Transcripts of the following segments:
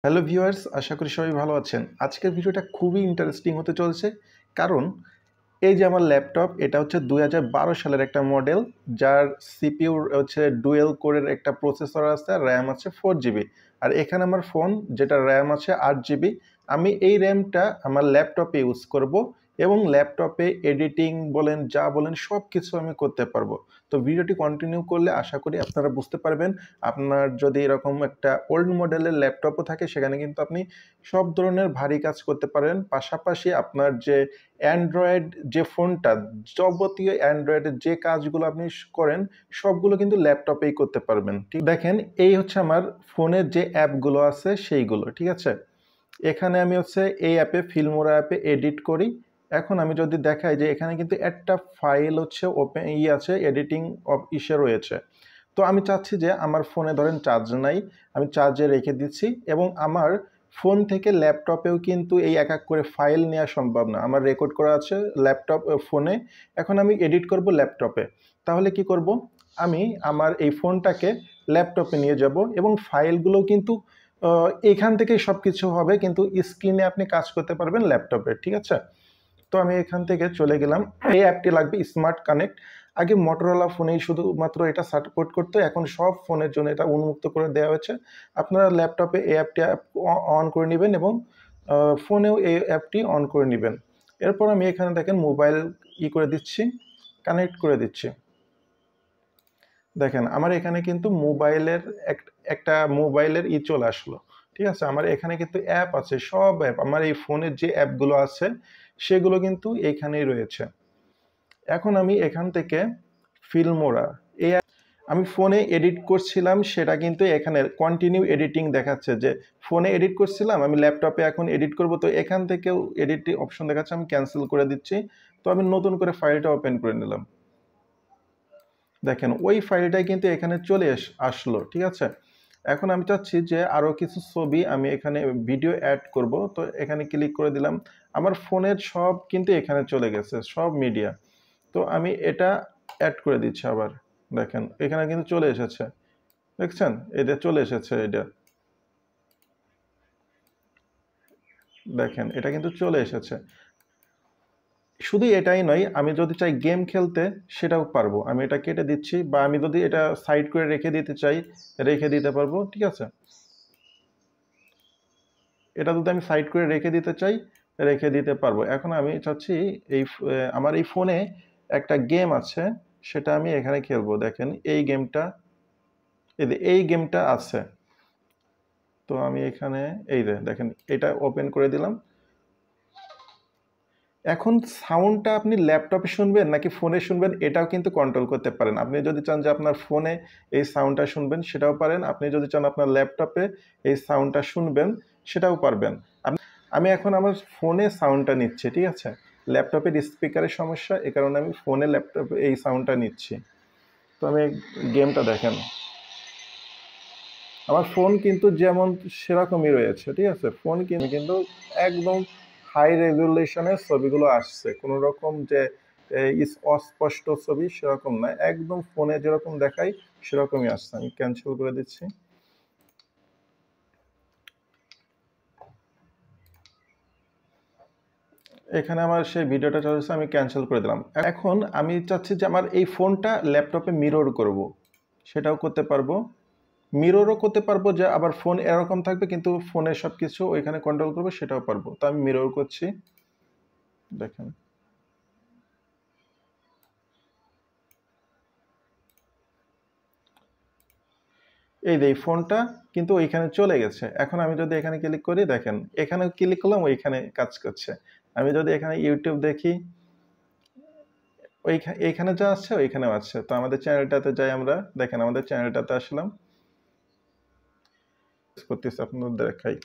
Hello viewers, আশা করি সবাই ভালো আছেন। আজকের ভিডিওটা খুবই ইন্টারেস্টিং হতে চলেছে, কারণ এই যে আমার ল্যাপটপ, এটা হচ্ছে 2012 সালের একটা মডেল, যার সিপিইউ হচ্ছে ডুয়েল কোরের একটা প্রসেসর আছে, র্যাম আছে 4 জিবি। আর এখানে আমার ফোন, যেটা র্যাম আছে 8 জিবি। আমি এই র্যামটা আমার ল্যাপটপে ইউজ করব, এবং ল্যাপটপে এডিটিং বলেন, যা বলেন, সব কিছু আমি করতে পারবো। তো ভিডিওটি কন্টিনিউ করলে আশা করি আপনারা বুঝতে পারবেন। আপনার যদি এরকম একটা ওল্ড মডেলের ল্যাপটপও থাকে, সেখানে কিন্তু আপনি সব ধরনের ভারী কাজ করতে পারেন। পাশাপাশি আপনার যে অ্যান্ড্রয়েড যে ফোনটা, যাবতীয় অ্যান্ড্রয়েডের যে কাজগুলো আপনি করেন, সবগুলো কিন্তু ল্যাপটপেই করতে পারবেন। ঠিক দেখেন, এই হচ্ছে আমার ফোনের যে অ্যাপগুলো আছে সেইগুলো, ঠিক আছে। এখানে আমি হচ্ছে এই অ্যাপে, ফিল্মোরা অ্যাপে এডিট করি। এখন আমি যদি দেখাই যে এখানে কিন্তু একটা ফাইল হচ্ছে ওপেন আছে, এডিটিং ইসে রয়েছে। তো আমি চাচ্ছি যে আমার ফোনে ধরেন চার্জ নাই, আমি চার্জে রেখে দিচ্ছি, এবং আমার ফোন থেকে ল্যাপটপেও কিন্তু এই এক এক করে ফাইল নেওয়া সম্ভব না। আমার রেকর্ড করা আছে ল্যাপটপ ফোনে, এখন আমি এডিট করব ল্যাপটপে। তাহলে কি করব, আমি আমার এই ফোনটাকে ল্যাপটপে নিয়ে যাব, এবং ফাইলগুলো কিন্তু এখান থেকেই সব কিছু হবে, কিন্তু স্ক্রিনে আপনি কাজ করতে পারবেন ল্যাপটপে, ঠিক আছে। তো আমি এখান থেকে চলে গেলাম। এই অ্যাপটি লাগবে স্মার্ট কানেক্ট। আগে মোটরোলা ফোনেই শুধুমাত্র এটা সাপোর্ট করতো, এখন সব ফোনের জন্য এটা উন্মুক্ত করে দেওয়া হয়েছে। আপনারা ল্যাপটপে এই অ্যাপটি অন করে নেবেন, এবং ফোনেও এই অ্যাপটি অন করে নেবেন। এরপর আমি এখানে দেখেন মোবাইল করে দিচ্ছি, কানেক্ট করে দিচ্ছি। দেখেন আমার এখানে কিন্তু মোবাইলের একটা মোবাইলের চলে আসলো, ঠিক আছে। আমার এখানে কিন্তু অ্যাপ আছে, সব অ্যাপ, আমার এই ফোনের যে অ্যাপগুলো আছে সেগুলো কিন্তু এখানেই রয়েছে। এখন আমি এখান থেকে ফিল্মোরা, এই আমি ফোনে এডিট করছিলাম, সেটা কিন্তু এখানে কন্টিনিউ এডিটিং দেখাচ্ছে, যে ফোনে এডিট করছিলাম, আমি ল্যাপটপে এখন এডিট করব। তো এখান থেকেও এডিট অপশন দেখাচ্ছে, আমি ক্যান্সেল করে দিচ্ছি। তো আমি নতুন করে ফাইলটা ওপেন করে নিলাম। দেখেন ওই ফাইলটাই কিন্তু এখানে চলে আসলো, ঠিক আছে। এখন আমি চাচ্ছি যে আরও কিছু ছবি আমি এখানে ভিডিও অ্যাড করব। তো এখানে ক্লিক করে দিলাম, আমার ফোনের সব কিন্তু এখানে চলে গেছে, সব মিডিয়া। তো আমি এটা অ্যাড করে দিচ্ছি আবার। দেখেন এখানে কিন্তু চলে এসেছে, দেখছেন, এটা চলে এসেছে। এটা দেখেন, এটা কিন্তু চলে এসেছে। শুধু এটাই নয়, আমি যদি চাই গেম খেলতে, সেটাও পারবো। আমি এটা কেটে দিচ্ছি, বা আমি যদি এটা সাইড করে রেখে দিতে চাই, রেখে দিতে পারবো, ঠিক আছে। এটা যদি আমি সাইড করে রেখে দিতে চাই, রেখে দিতে পারবো। এখন আমি চাচ্ছি এই আমার এই ফোনে একটা গেম আছে, সেটা আমি এখানে খেলবো। দেখেন এই গেমটা, এই গেমটা আছে। তো আমি এখানে এই যে দেখেন, এটা ওপেন করে দিলাম। এখন সাউন্ডটা আপনি ল্যাপটপে শুনবেন নাকি ফোনে শুনবেন, এটাও কিন্তু কন্ট্রোল করতে পারেন। আপনি যদি চান যে আপনার ফোনে এই সাউন্ডটা শুনবেন, সেটাও পারেন। আপনি যদি চান আপনার ল্যাপটপে এই সাউন্ডটা শুনবেন, সেটাও পারবেন। আমি এখন আমার ফোনে সাউন্ডটা নিচ্ছি, ঠিক আছে। ল্যাপটপের স্পিকারের সমস্যা, এ কারণে আমি ফোনে ল্যাপটপে এই সাউন্ডটা নিচ্ছি। তো আমি গেমটা দেখেন, আমার ফোন কিন্তু যেমন সেরকমই রয়েছে, ঠিক আছে। ফোন কিন্তু একদম হাই রেজুলেশনের ছবিগুলো আসছে, কোনো রকম যে অস্পষ্ট ছবি সেরকম না, একদম ফোনে যেরকম দেখাই সেরকমই আসছে। আমি ক্যান্সেল করে দিচ্ছি। এখানে আমার সেই ভিডিওটা চলছে, আমি ক্যান্সেল করে দিলাম। এখন আমি চাচ্ছি যে আমার এই ফোনটা ল্যাপটপে মিরর করব, সেটাও করতে পারবো। মিররও করতে পারবো, যে আবার ফোন এরকম থাকবে কিন্তু ফোনের সব কিছু ওইখানে কন্ট্রোল করবো, সেটাও পারবো। তো আমি মিরর করছি, দেখেন। এই যে এই ফোনটা কিন্তু ওইখানে চলে গেছে। এখন আমি যদি এখানে ক্লিক করি, দেখেন এখানে ক্লিক করলাম, ওইখানে কাজ করছে। আমি যদি এখানে ইউটিউব দেখি, এইখানে যা আসছে ওইখানেও আছে। তো আমাদের চ্যানেলটাতে যাই আমরা, দেখেন আমাদের চ্যানেলটাতে আসলাম, করতেছি আপনাদের দেখাই।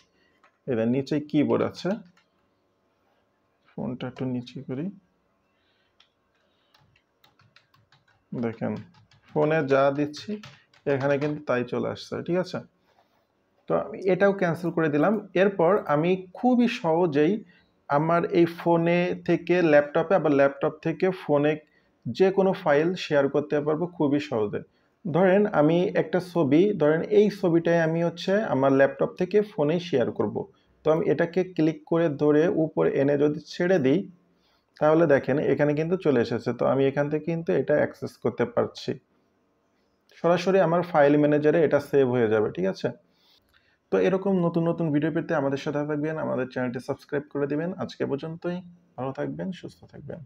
এটা নিচে কিবোর্ড আছে, ফোনটা একটু নিচে করি, দেখেন ফোনে যা দিচ্ছি এখানে কিন্তু তাই চলে আসছে, ঠিক আছে। তো আমি এটাও ক্যান্সেল করে দিলাম। এরপর আমি খুবই সহজেই আমার এই ফোনে থেকে ল্যাপটপে, আবার ল্যাপটপ থেকে ফোনে যে কোনো ফাইল শেয়ার করতে পারবো খুবই সহজে। ধরেন আমি একটা ছবি, ধরেন এই ছবিটাই আমি হচ্ছে আমার ল্যাপটপ থেকে ফোনে শেয়ার করব। তো আমি এটাকে ক্লিক করে ধরে উপরে এনে যদি ছেড়ে দিই, তাহলে দেখেন এখানে কিন্তু চলে এসেছে। তো আমি এখান থেকে কিন্তু এটা অ্যাক্সেস করতে পারছি। সরাসরি আমার ফাইল ম্যানেজারে এটা সেভ হয়ে যাবে, ঠিক আছে? তো এরকম নতুন নতুন ভিডিও পেতে আমাদের সাথে থাকবেন, আমাদের চ্যানেলটি সাবস্ক্রাইব করে দিবেন। আজকে পর্যন্তই। ভালো থাকবেন, সুস্থ থাকবেন।